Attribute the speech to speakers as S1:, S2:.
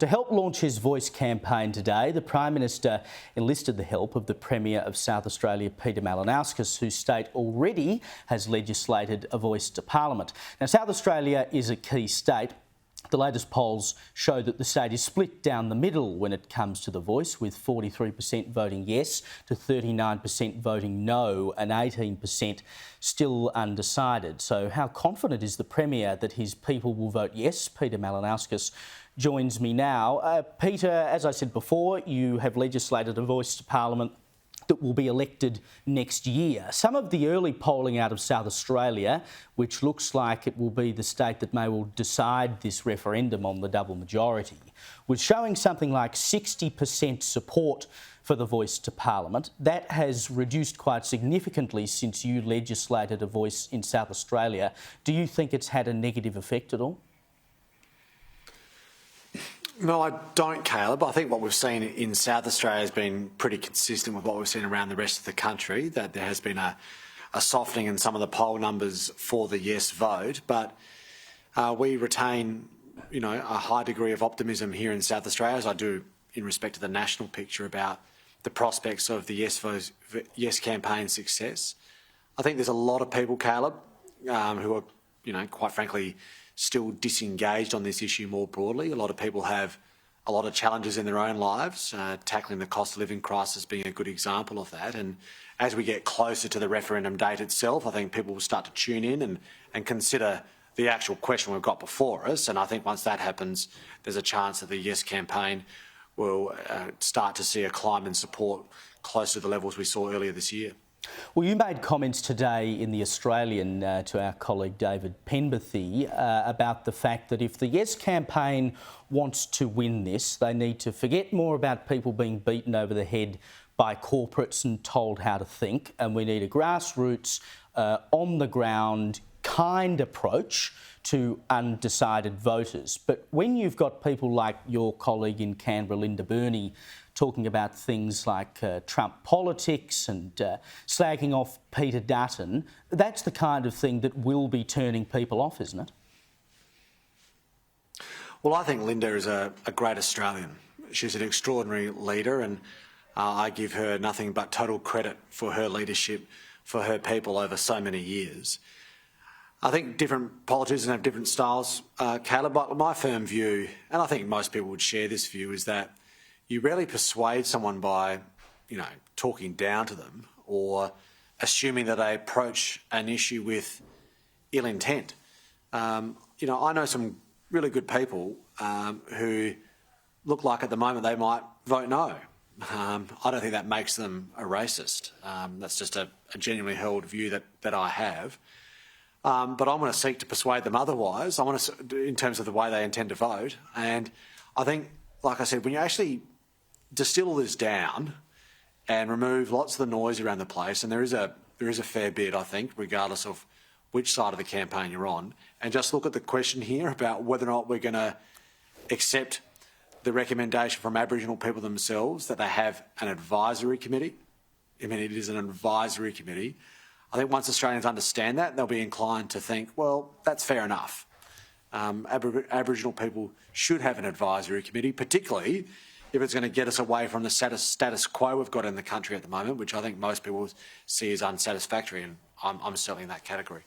S1: To help launch his Voice campaign today, the Prime Minister enlisted the help of the Premier of South Australia Peter Malinauskas, whose state already has legislated a voice to Parliament. Now, South Australia is a key state. The latest polls show that the state is split down the middle when it comes to the voice, with 43% voting yes to 39% voting no and 18% still undecided. So how confident is the Premier that his people will vote yes? Peter Malinauskas joins me now. Peter, as I said before, you have legislated a voice to Parliament that will be elected next year. Some of the early polling out of South Australia, which looks like it will be the state that may well decide this referendum on the double majority, was showing something like 60% support for the voice to Parliament. That has reduced quite significantly since you legislated a voice in South Australia. Do you think it's had a negative effect at all?
S2: No, I don't, Caleb. I think what we've seen in South Australia has been pretty consistent with what we've seen around the rest of the country, that there has been a softening in some of the poll numbers for the yes vote. But we retain, a high degree of optimism here in South Australia, as I do in respect to the national picture, about the prospects of the yes campaign success. I think there's a lot of people, Caleb, who are, quite frankly, still disengaged on this issue more broadly. A lot of people have a lot of challenges in their own lives, tackling the cost of living crisis being a good example of that. And as we get closer to the referendum date itself, I think people will start to tune in and consider the actual question we've got before us. And I think once that happens, there's a chance that the yes campaign will start to see a climb in support close to the levels we saw earlier this year.
S1: Well, you made comments today in The Australian to our colleague David Penberthy about the fact that if the Yes campaign wants to win this, they need to forget more about people being beaten over the head by corporates and told how to think, and we need a grassroots, on the ground kind approach to undecided voters. But when you've got people like your colleague in Canberra, Linda Burney, talking about things like Trump politics and slagging off Peter Dutton, that's the kind of thing that will be turning people off, isn't it?
S2: Well, I think Linda is a great Australian. She's an extraordinary leader, and I give her nothing but total credit for her leadership for her people over so many years. I think different politicians have different styles, Caleb, but my firm view, and I think most people would share this view, is that you rarely persuade someone by, talking down to them or assuming that they approach an issue with ill intent. I know some really good people who look like at the moment they might vote no. I don't think that makes them a racist. That's just a genuinely held view that I have. But I'm going to seek to persuade them otherwise. I want to, in terms of the way they intend to vote. And I think, like I said, when you actually distill this down and remove lots of the noise around the place, and there is a fair bit, I think, regardless of which side of the campaign you're on, and just look at the question here about whether or not we're going to accept the recommendation from Aboriginal people themselves that they have an advisory committee. I mean, it is an advisory committee. I think once Australians understand that, they'll be inclined to think, well, that's fair enough. Aboriginal people should have an advisory committee, particularly if it's going to get us away from the status quo we've got in the country at the moment, which I think most people see as unsatisfactory, and I'm certainly in that category.